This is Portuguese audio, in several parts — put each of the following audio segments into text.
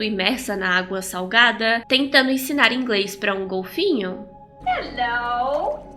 imersa na água salgada, tentando ensinar inglês para um golfinho. Hello.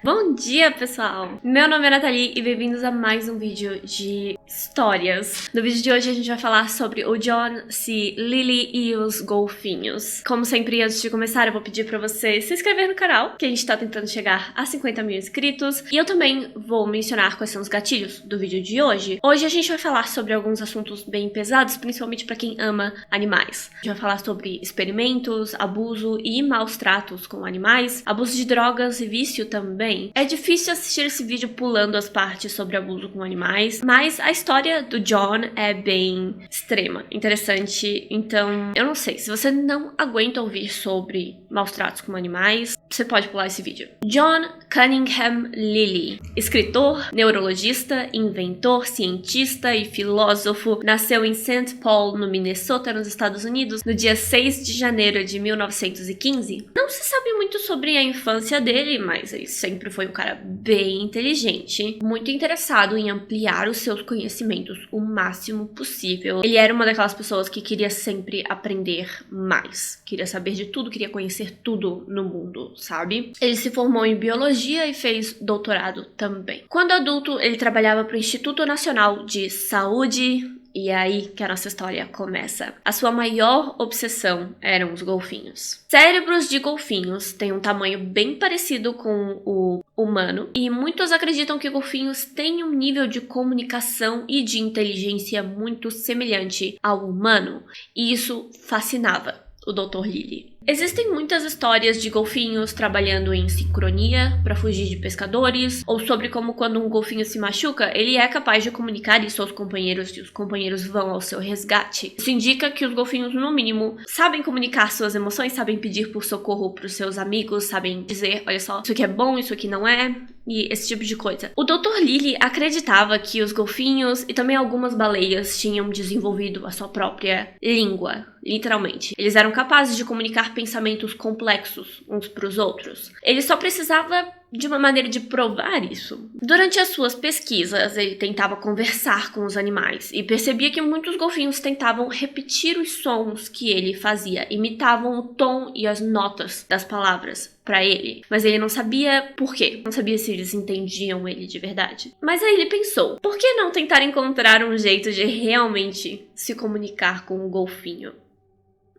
Bom dia, pessoal! Meu nome é Nathalie e bem-vindos a mais um vídeo de histórias. No vídeo de hoje a gente vai falar sobre o John C. Lily e os golfinhos. Como sempre, antes de começar, eu vou pedir pra você se inscrever no canal, que a gente tá tentando chegar a 50 mil inscritos. E eu também vou mencionar quais são os gatilhos do vídeo de hoje. Hoje a gente vai falar sobre alguns assuntos bem pesados, principalmente pra quem ama animais. A gente vai falar sobre experimentos, abuso e maus tratos com animais, abuso de drogas e vício também. É difícil assistir esse vídeo pulando as partes sobre abuso com animais, mas a história do John é bem extrema, interessante, então eu não sei, se você não aguenta ouvir sobre maus tratos com animais, você pode pular esse vídeo. John Cunningham Lily, escritor, neurologista, inventor, cientista e filósofo, nasceu em St. Paul, no Minnesota, nos Estados Unidos, no dia 6 de janeiro de 1915. Não se sabe muito sobre a infância dele, mas ele sempre foi um cara bem inteligente, muito interessado em ampliar os seus conhecimentos o máximo possível. Ele era uma daquelas pessoas que queria sempre aprender mais, queria saber de tudo, queria conhecer tudo no mundo, sabe? Ele se formou em biologia e fez doutorado também. Quando adulto, ele trabalhava para o Instituto Nacional de Saúde. E é aí que a nossa história começa. A sua maior obsessão eram os golfinhos. Cérebros de golfinhos têm um tamanho bem parecido com o humano, e muitos acreditam que golfinhos têm um nível de comunicação e de inteligência muito semelhante ao humano, e isso fascinava o Dr. Lily. Existem muitas histórias de golfinhos trabalhando em sincronia para fugir de pescadores, ou sobre como quando um golfinho se machuca, ele é capaz de comunicar isso aos companheiros e os companheiros vão ao seu resgate. Isso indica que os golfinhos, no mínimo, sabem comunicar suas emoções, sabem pedir por socorro para os seus amigos, sabem dizer, olha só, isso aqui é bom, isso aqui não é, e esse tipo de coisa. O Dr. Lily acreditava que os golfinhos e também algumas baleias tinham desenvolvido a sua própria língua, literalmente. Eles eram capazes de comunicar pensamentos complexos uns para os outros. Ele só precisava de uma maneira de provar isso. Durante as suas pesquisas, ele tentava conversar com os animais e percebia que muitos golfinhos tentavam repetir os sons que ele fazia, imitavam o tom e as notas das palavras para ele, mas ele não sabia por quê, não sabia se eles entendiam ele de verdade. Mas aí ele pensou, por que não tentar encontrar um jeito de realmente se comunicar com o golfinho?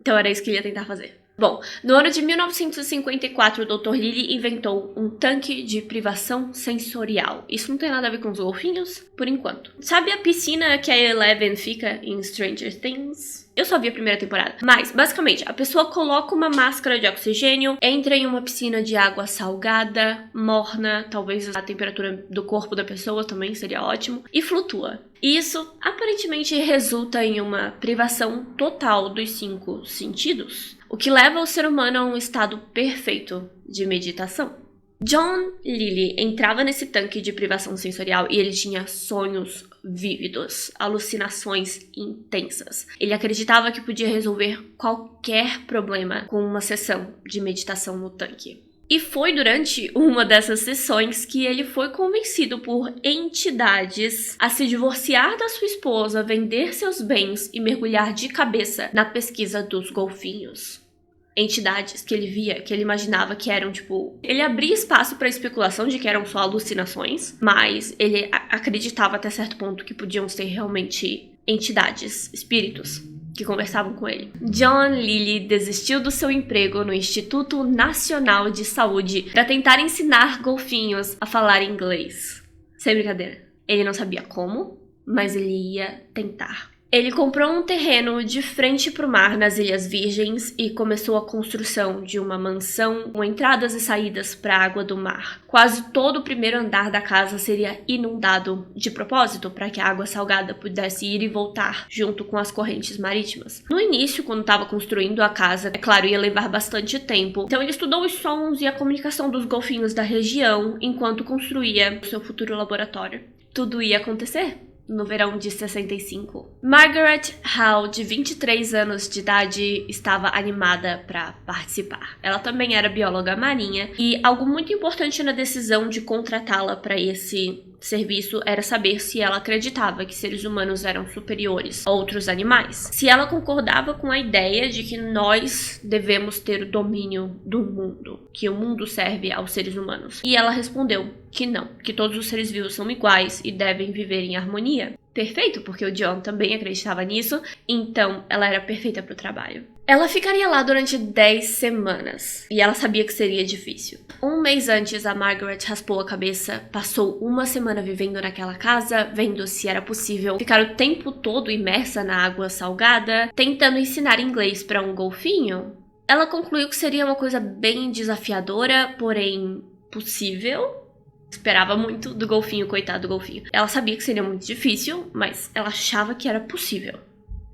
Então era isso que ele ia tentar fazer. Bom, no ano de 1954, o Dr. Lily inventou um tanque de privação sensorial. Isso não tem nada a ver com os golfinhos, por enquanto. Sabe a piscina que a Eleven fica em Stranger Things? Eu só vi a primeira temporada. Mas, basicamente, a pessoa coloca uma máscara de oxigênio, entra em uma piscina de água salgada, morna, talvez a temperatura do corpo da pessoa também seria ótimo, e flutua. Isso, aparentemente, resulta em uma privação total dos 5 sentidos, o que leva o ser humano a um estado perfeito de meditação. John Lily entrava nesse tanque de privação sensorial e ele tinha sonhos vívidos, alucinações intensas. Ele acreditava que podia resolver qualquer problema com uma sessão de meditação no tanque. E foi durante uma dessas sessões que ele foi convencido por entidades a se divorciar da sua esposa, vender seus bens e mergulhar de cabeça na pesquisa dos golfinhos. Entidades que ele via, que ele imaginava que eram, tipo... Ele abria espaço para especulação de que eram só alucinações, mas ele acreditava até certo ponto que podiam ser realmente entidades, espíritos, que conversavam com ele. John Lily desistiu do seu emprego no Instituto Nacional de Saúde para tentar ensinar golfinhos a falar inglês. Sem brincadeira. Ele não sabia como, mas ele ia tentar. Ele comprou um terreno de frente para o mar nas Ilhas Virgens e começou a construção de uma mansão com entradas e saídas para a água do mar. Quase todo o primeiro andar da casa seria inundado de propósito para que a água salgada pudesse ir e voltar junto com as correntes marítimas. No início, quando estava construindo a casa, é claro, ia levar bastante tempo. Então ele estudou os sons e a comunicação dos golfinhos da região enquanto construía o seu futuro laboratório. Tudo ia acontecer no verão de 65. Margaret Hall, de 23 anos de idade, estava animada para participar. Ela também era bióloga marinha e algo muito importante na decisão de contratá-la para esse serviço era saber se ela acreditava que seres humanos eram superiores a outros animais. Se ela concordava com a ideia de que nós devemos ter o domínio do mundo, que o mundo serve aos seres humanos. E ela respondeu que não, que todos os seres vivos são iguais e devem viver em harmonia. Perfeito, porque o John também acreditava nisso, então ela era perfeita para o trabalho. Ela ficaria lá durante 10 semanas, e ela sabia que seria difícil. Um mês antes, a Margaret raspou a cabeça, passou uma semana vivendo naquela casa, vendo se era possível ficar o tempo todo imersa na água salgada, tentando ensinar inglês para um golfinho. Ela concluiu que seria uma coisa bem desafiadora, porém possível. Esperava muito do golfinho, coitado do golfinho. Ela sabia que seria muito difícil, mas ela achava que era possível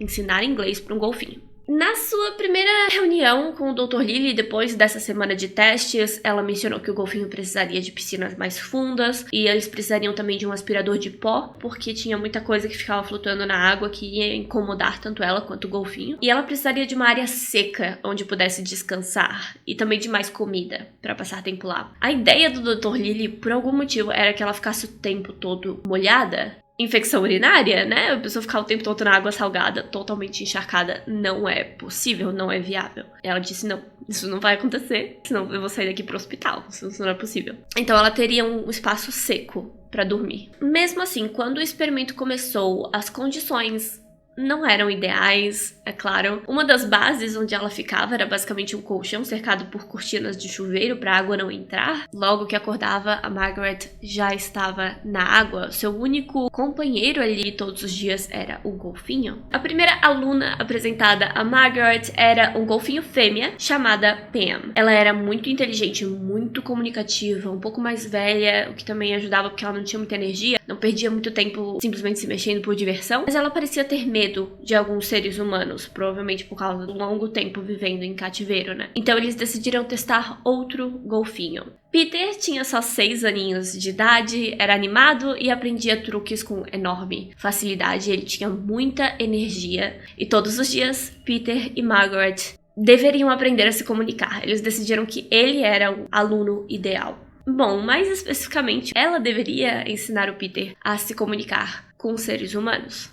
ensinar inglês para um golfinho. Na sua primeira reunião com o Dr. Lilly, depois dessa semana de testes, ela mencionou que o golfinho precisaria de piscinas mais fundas e eles precisariam também de um aspirador de pó, porque tinha muita coisa que ficava flutuando na água que ia incomodar tanto ela quanto o golfinho. E ela precisaria de uma área seca onde pudesse descansar e também de mais comida para passar tempo lá. A ideia do Dr. Lilly, por algum motivo, era que ela ficasse o tempo todo molhada. Infecção urinária, né? A pessoa ficar o tempo todo na água salgada, totalmente encharcada, não é possível, não é viável. Ela disse, não, isso não vai acontecer, senão eu vou sair daqui pro hospital, isso não é possível. Então ela teria um espaço seco para dormir. Mesmo assim, quando o experimento começou, as condições não eram ideais, é claro. Uma das bases onde ela ficava era basicamente um colchão cercado por cortinas de chuveiro para a água não entrar. Logo que acordava, a Margaret já estava na água. Seu único companheiro ali todos os dias era o golfinho. A primeira aluna apresentada a Margaret era um golfinho fêmea chamada Pam. Ela era muito inteligente, muito comunicativa, um pouco mais velha, o que também ajudava porque ela não tinha muita energia, não perdia muito tempo simplesmente se mexendo por diversão, mas ela parecia ter medo de alguns seres humanos, provavelmente por causa do longo tempo vivendo em cativeiro, né? Então eles decidiram testar outro golfinho. Peter tinha só 6 aninhos de idade, era animado e aprendia truques com enorme facilidade. Ele tinha muita energia e todos os dias Peter e Margaret deveriam aprender a se comunicar. Eles decidiram que ele era o aluno ideal. Bom, mais especificamente, ela deveria ensinar o Peter a se comunicar com seres humanos.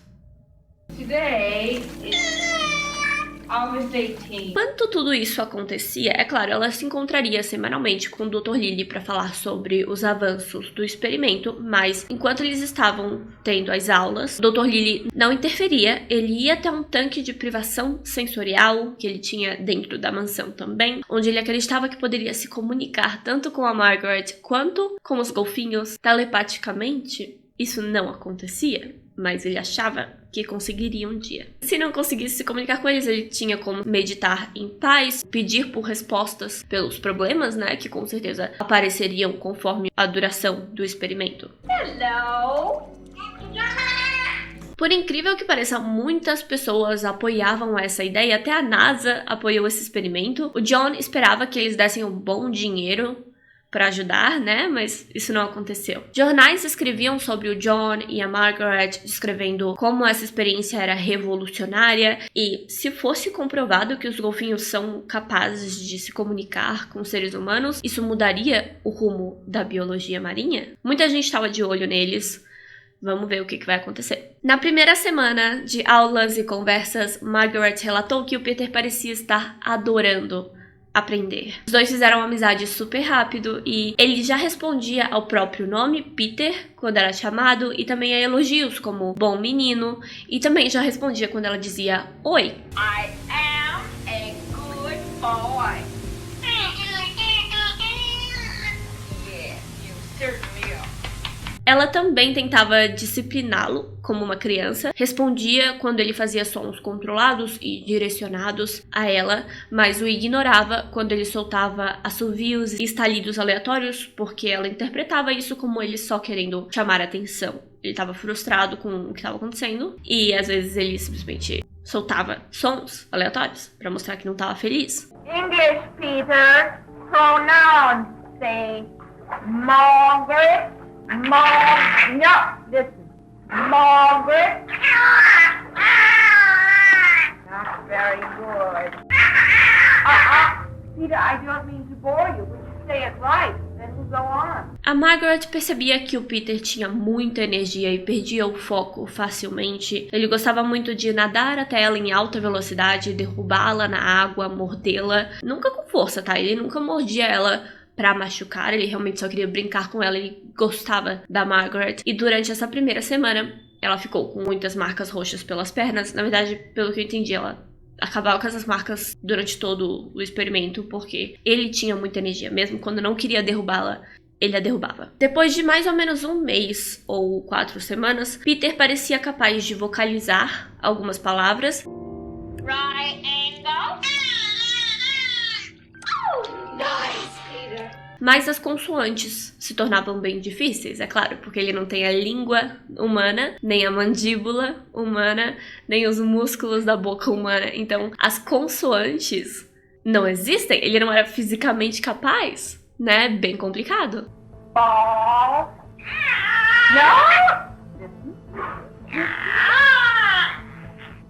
Today is August 18th. Enquanto tudo isso acontecia, é claro, ela se encontraria semanalmente com o Dr. Lilly para falar sobre os avanços do experimento, mas enquanto eles estavam tendo as aulas, o Dr. Lilly não interferia, ele ia até um tanque de privação sensorial que ele tinha dentro da mansão também, onde ele acreditava que poderia se comunicar tanto com a Margaret quanto com os golfinhos telepaticamente. Isso não acontecia, mas ele achava que conseguiria um dia. Se não conseguisse se comunicar com eles, ele tinha como meditar em paz, pedir por respostas pelos problemas, né, que com certeza apareceriam conforme a duração do experimento. Hello. Por incrível que pareça, muitas pessoas apoiavam essa ideia, até a NASA apoiou esse experimento. O John esperava que eles dessem um bom dinheiro para ajudar, né? Mas isso não aconteceu. Jornais escreviam sobre o John e a Margaret, descrevendo como essa experiência era revolucionária e se fosse comprovado que os golfinhos são capazes de se comunicar com seres humanos, isso mudaria o rumo da biologia marinha. Muita gente estava de olho neles. Vamos ver o que vai acontecer. Na primeira semana de aulas e conversas, Margaret relatou que o Peter parecia estar adorando aprender. Os dois fizeram uma amizade super rápido e ele já respondia ao próprio nome, Peter, quando era chamado, e também a elogios como bom menino, e também já respondia quando ela dizia oi. I am a good boy. Yes, you certainly are. Ela também tentava discipliná-lo como uma criança, respondia quando ele fazia sons controlados e direcionados a ela, mas o ignorava quando ele soltava assovios e estalidos aleatórios, porque ela interpretava isso como ele só querendo chamar atenção. Ele estava frustrado com o que estava acontecendo e às vezes ele simplesmente soltava sons aleatórios para mostrar que não estava feliz. English, Peter. Pronouns. Say Margaret. No, listen. Margaret. Not very good. Peter, I don't mean to bore you, but you say it right. Then we'll go on. A Margaret percebia que o Peter tinha muita energia e perdia o foco facilmente. Ele gostava muito de nadar até ela em alta velocidade, derrubá-la na água, mordê-la. Nunca com força, tá? Ele nunca mordia ela pra machucar, ele realmente só queria brincar com ela, ele gostava da Margaret. E durante essa primeira semana, ela ficou com muitas marcas roxas pelas pernas. Na verdade, pelo que eu entendi, ela acabava com essas marcas durante todo o experimento, porque ele tinha muita energia. Mesmo quando não queria derrubá-la, ele a derrubava. Depois de mais ou menos um mês ou 4 semanas, Peter parecia capaz de vocalizar algumas palavras. Right angle. Oh, nice, Peter. Mas as consoantes se tornavam bem difíceis, é claro, porque ele não tem a língua humana, nem a mandíbula humana, nem os músculos da boca humana. Então, as consoantes não existem. Ele não era fisicamente capaz, né? Bem complicado. Ball. No.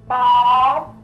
Ball.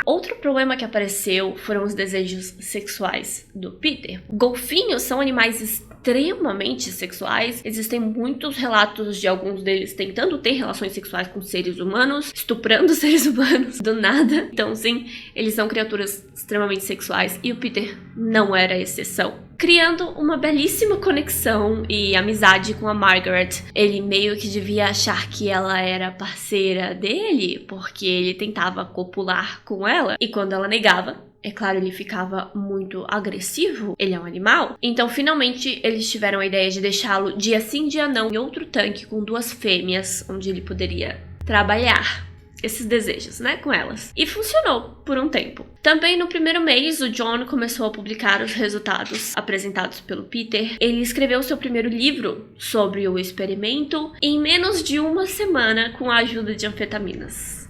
Outro problema que apareceu foram os desejos sexuais do Peter. Golfinhos são animais extremamente sexuais. Existem muitos relatos de alguns deles tentando ter relações sexuais com seres humanos, estuprando seres humanos do nada. Então, sim, eles são criaturas extremamente sexuais e o Peter não era exceção. Criando uma belíssima conexão e amizade com a Margaret. Ele meio que devia achar que ela era parceira dele, porque ele tentava copular com ela. E quando ela negava, é claro, ele ficava muito agressivo. Ele é um animal. Então, finalmente, eles tiveram a ideia de deixá-lo dia sim, dia não, em outro tanque com 2 fêmeas, onde ele poderia trabalhar esses desejos, né, com elas. E funcionou por um tempo. Também no primeiro mês, o John começou a publicar os resultados apresentados pelo Peter. Ele escreveu seu primeiro livro sobre o experimento em menos de 1 semana com a ajuda de anfetaminas.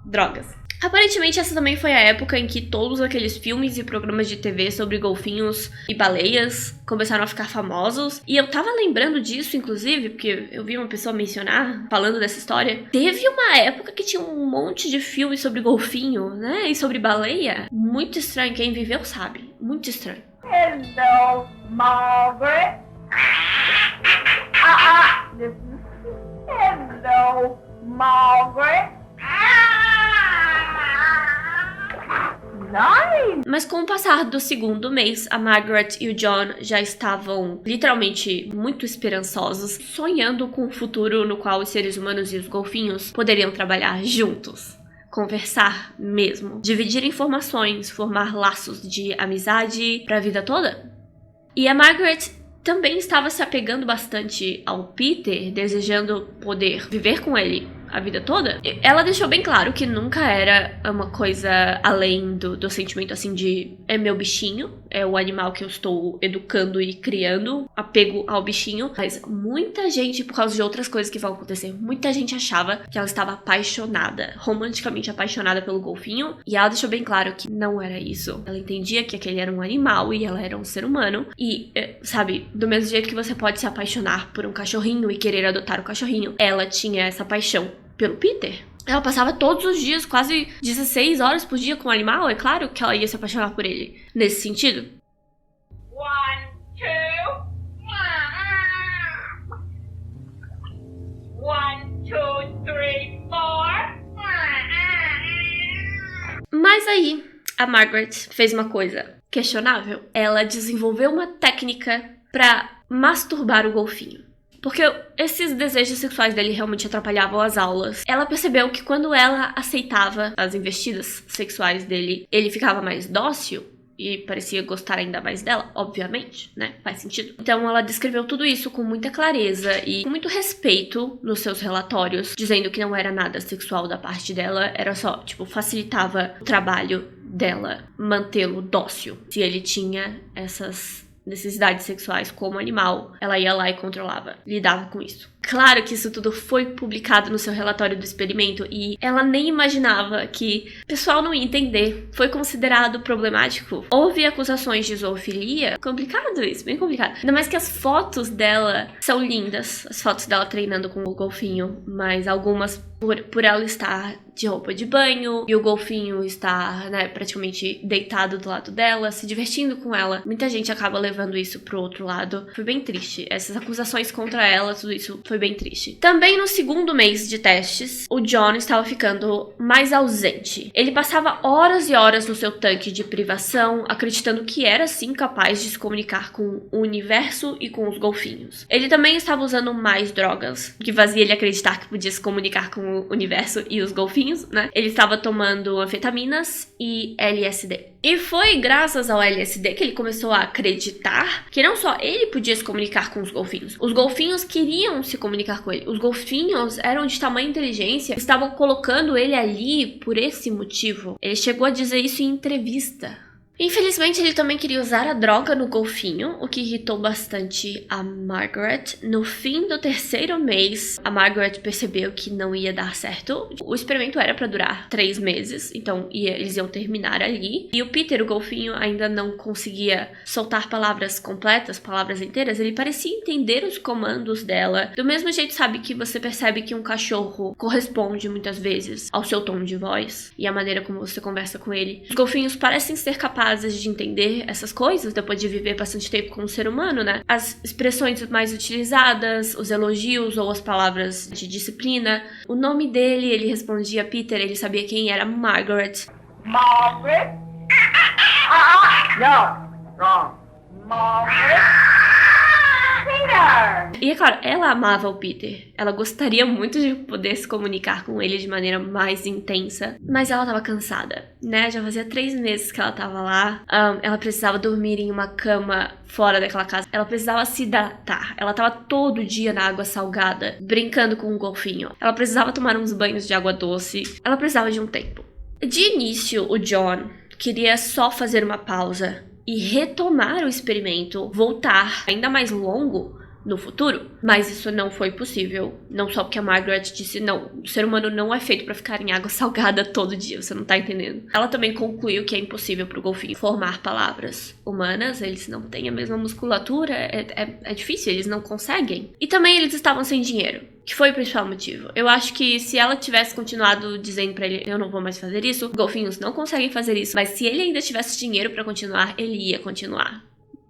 Drogas. Aparentemente, essa também foi a época em que todos aqueles filmes e programas de TV sobre golfinhos e baleias começaram a ficar famosos. E eu tava lembrando disso, inclusive, porque eu vi uma pessoa mencionar, falando dessa história. Teve uma época que tinha um monte de filmes sobre golfinho, né? E sobre baleia. Muito estranho, quem viveu sabe. Muito estranho. Hello, Margaret. Hello, Margaret. Nice. Mas com o passar do segundo mês, a Margaret e o John já estavam literalmente muito esperançosos, sonhando com um futuro no qual os seres humanos e os golfinhos poderiam trabalhar juntos. Conversar mesmo, dividir informações, formar laços de amizade pra vida toda. E a Margaret também estava se apegando bastante ao Peter, desejando poder viver com ele a vida toda. Ela deixou bem claro que nunca era uma coisa além do sentimento assim de é meu bichinho, é o animal que eu estou educando e criando, apego ao bichinho. Mas muita gente, por causa de outras coisas que vão acontecer, muita gente achava que ela estava apaixonada, romanticamente apaixonada pelo golfinho. E ela deixou bem claro que não era isso. Ela entendia que aquele era um animal e ela era um ser humano. E, sabe, do mesmo jeito que você pode se apaixonar por um cachorrinho e querer adotar o cachorrinho, ela tinha essa paixão pelo Peter. Ela passava todos os dias, quase 16 horas por dia com o animal. É claro que ela ia se apaixonar por ele nesse sentido. 1, 2. 1, 2, 3, 4. Mas aí, a Margaret fez uma coisa questionável. Ela desenvolveu uma técnica pra masturbar o golfinho. Porque esses desejos sexuais dele realmente atrapalhavam as aulas. Ela percebeu que quando ela aceitava as investidas sexuais dele, ele ficava mais dócil e parecia gostar ainda mais dela, obviamente, né? Faz sentido. Então ela descreveu tudo isso com muita clareza e com muito respeito nos seus relatórios, dizendo que não era nada sexual da parte dela, era só, tipo, facilitava o trabalho dela, mantê-lo dócil. Se ele tinha essas necessidades sexuais como animal, ela ia lá e controlava, lidava com isso. Claro que isso tudo foi publicado no seu relatório do experimento e ela nem imaginava que o pessoal não ia entender. Foi considerado problemático. Houve acusações de zoofilia. Complicado isso, bem complicado. Ainda mais que as fotos dela são lindas. As fotos dela treinando com o golfinho, mas algumas por ela estar de roupa de banho e o golfinho estar, né, praticamente deitado do lado dela, se divertindo com ela. Muita gente acaba levando isso pro outro lado. Foi bem triste. Essas acusações contra ela, tudo isso foi bem triste. Também no segundo mês de testes, o John estava ficando mais ausente. Ele passava horas e horas no seu tanque de privação, acreditando que era sim capaz de se comunicar com o universo e com os golfinhos. Ele também estava usando mais drogas, que fazia ele acreditar que podia se comunicar com o universo e os golfinhos, né? Ele estava tomando anfetaminas e LSD. E foi graças ao LSD que ele começou a acreditar que não só ele podia se comunicar com os golfinhos queriam se comunicar com ele. Os golfinhos eram de tamanha inteligência, estavam colocando ele ali por esse motivo. Ele chegou a dizer isso em entrevista. Infelizmente, ele também queria usar a droga no golfinho, o que irritou bastante a Margaret. No fim do terceiro mês, a Margaret percebeu que não ia dar certo. O experimento era para durar 3 meses, então eles iam terminar ali. E o Peter, o golfinho, ainda não conseguia soltar palavras completas, palavras inteiras. Ele parecia entender os comandos dela. Do mesmo jeito, sabe, que você percebe que um cachorro corresponde muitas vezes ao seu tom de voz e a maneira como você conversa com ele. Os golfinhos parecem ser capazes de entender essas coisas depois de viver bastante tempo com um ser humano, né? As expressões mais utilizadas, os elogios ou as palavras de disciplina. O nome dele, ele respondia Peter, ele sabia quem era Margaret. Margaret? No, wrong. Margaret? Peter! E é claro, ela amava o Peter. Ela gostaria muito de poder se comunicar com ele de maneira mais intensa. Mas ela tava cansada, né? Já fazia 3 meses que ela tava lá. Ela precisava dormir em uma cama fora daquela casa. Ela precisava se hidratar. Ela tava todo dia na água salgada, brincando com um golfinho. Ela precisava tomar uns banhos de água doce. Ela precisava de um tempo. De início, o John queria só fazer uma pausa e retomar o experimento, voltar ainda mais longo no futuro, mas isso não foi possível, não só porque a Margaret disse não, o ser humano não é feito pra ficar em água salgada todo dia, você não tá entendendo. Ela também concluiu que é impossível pro golfinho formar palavras humanas, eles não têm a mesma musculatura, é difícil, eles não conseguem. E também eles estavam sem dinheiro, que foi o principal motivo. Eu acho que se ela tivesse continuado dizendo pra ele, eu não vou mais fazer isso, golfinhos não conseguem fazer isso, mas se ele ainda tivesse dinheiro pra continuar, ele ia continuar.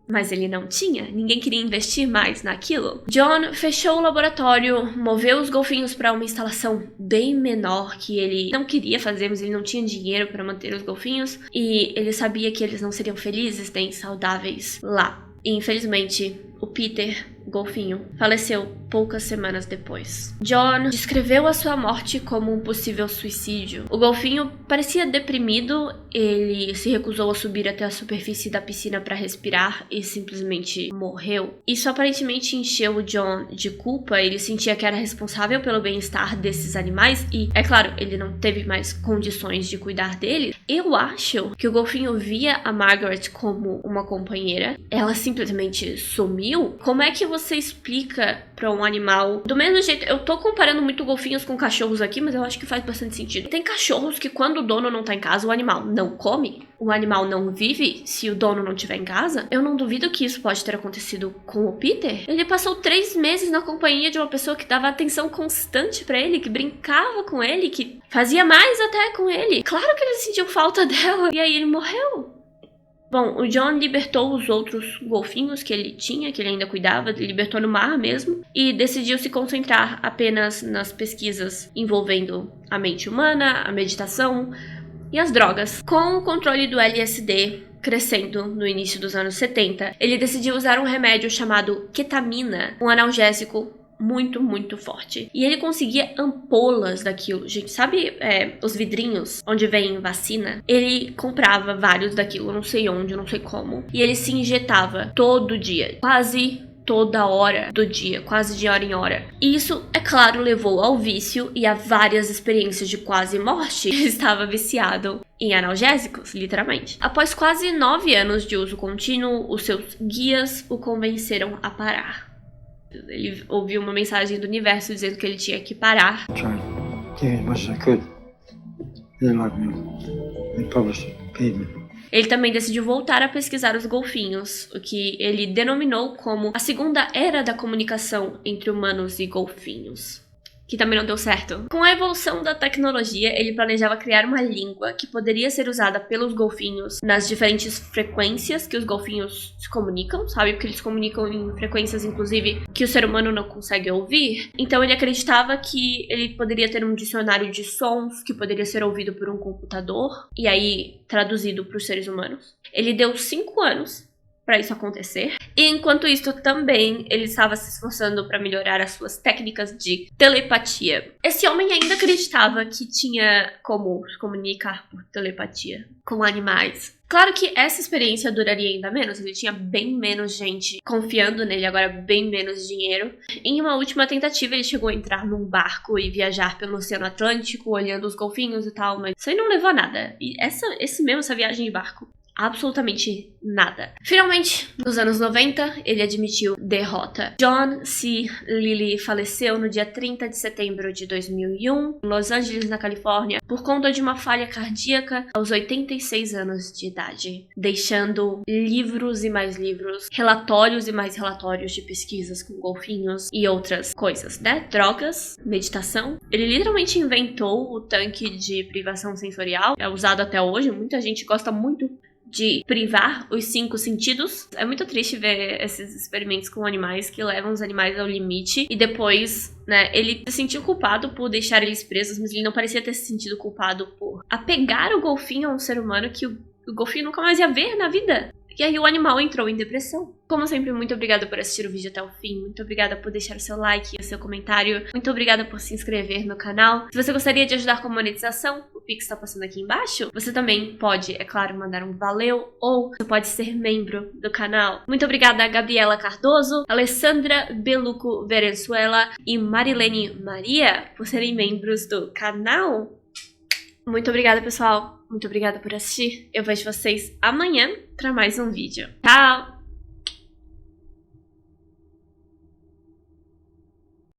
Mas ele não tinha, ninguém queria investir mais naquilo. John fechou o laboratório, moveu os golfinhos para uma instalação bem menor que ele não queria fazer, mas ele não tinha dinheiro para manter os golfinhos. E ele sabia que eles não seriam felizes nem saudáveis lá. E infelizmente, o Peter, o golfinho, faleceu poucas semanas depois. John descreveu a sua morte como um possível suicídio. O golfinho parecia deprimido, ele se recusou a subir até a superfície da piscina para respirar e simplesmente morreu. Isso aparentemente encheu o John de culpa, ele sentia que era responsável pelo bem-estar desses animais e, é claro, ele não teve mais condições de cuidar deles. Eu acho que o golfinho via a Margaret como uma companheira, ela simplesmente sumiu. Como é que você explica pra um animal? Do mesmo jeito, eu tô comparando muito golfinhos com cachorros aqui, mas eu acho que faz bastante sentido. Tem cachorros que quando o dono não tá em casa, o animal não come, o animal não vive se o dono não estiver em casa. Eu não duvido que isso pode ter acontecido com o Peter. Ele passou 3 meses na companhia de uma pessoa que dava atenção constante pra ele, que brincava com ele, que fazia mais até com ele. Claro que ele sentiu falta dela, e aí ele morreu. Bom, o John libertou os outros golfinhos que ele tinha, que ele ainda cuidava, libertou no mar mesmo, e decidiu se concentrar apenas nas pesquisas envolvendo a mente humana, a meditação e as drogas. Com o controle do LSD crescendo no início dos anos 70, ele decidiu usar um remédio chamado ketamina, um analgésico muito, muito forte. E ele conseguia ampolas daquilo. Gente, sabe os vidrinhos onde vem vacina? Ele comprava vários daquilo, não sei onde, não sei como. E ele se injetava todo dia, quase toda hora do dia, quase de hora em hora. E isso, é claro, levou ao vício e a várias experiências de quase morte. Ele estava viciado em analgésicos, literalmente. Após quase 9 anos de uso contínuo, os seus guias o convenceram a parar. Ele ouviu uma mensagem do universo dizendo que ele tinha que parar. Tried giving as much as I could. They didn't like me. They published it, paid me. Ele também decidiu voltar a pesquisar os golfinhos, o que ele denominou como a segunda era da comunicação entre humanos e golfinhos, que também não deu certo. Com a evolução da tecnologia, ele planejava criar uma língua que poderia ser usada pelos golfinhos nas diferentes frequências que os golfinhos se comunicam, sabe? Porque eles comunicam em frequências, inclusive, que o ser humano não consegue ouvir. Então ele acreditava que ele poderia ter um dicionário de sons que poderia ser ouvido por um computador e aí traduzido para os seres humanos. Ele deu 5 anos para isso acontecer. E enquanto isso também ele estava se esforçando para melhorar as suas técnicas de telepatia. Esse homem ainda acreditava que tinha como se comunicar por telepatia com animais. Claro que essa experiência duraria ainda menos, ele tinha bem menos gente confiando nele, agora bem menos dinheiro. Em uma última tentativa ele chegou a entrar num barco e viajar pelo Oceano Atlântico, olhando os golfinhos e tal, mas isso aí não levou a nada. E essa viagem de barco, absolutamente nada. Finalmente, nos anos 90, ele admitiu derrota. John C. Lilly faleceu no dia 30 de setembro de 2001, em Los Angeles, na Califórnia, por conta de uma falha cardíaca aos 86 anos de idade, deixando livros e mais livros, relatórios e mais relatórios de pesquisas com golfinhos e outras coisas, né? Drogas, meditação. Ele literalmente inventou o tanque de privação sensorial, é usado até hoje, muita gente gosta muito de privar os 5 sentidos. É muito triste ver esses experimentos com animais que levam os animais ao limite e depois, né, ele se sentiu culpado por deixar eles presos, mas ele não parecia ter se sentido culpado por apegar o golfinho a um ser humano que o golfinho nunca mais ia ver na vida. E aí o animal entrou em depressão. Como sempre, muito obrigada por assistir o vídeo até o fim. Muito obrigada por deixar o seu like e o seu comentário. Muito obrigada por se inscrever no canal. Se você gostaria de ajudar com a monetização, o Pix está passando aqui embaixo. Você também pode, é claro, mandar um valeu ou você pode ser membro do canal. Muito obrigada a Gabriela Cardoso, Alessandra Beluco Venezuela e Marilene Maria por serem membros do canal. Muito obrigada, pessoal. Muito obrigada por assistir. Eu vejo vocês amanhã para mais um vídeo. Tchau!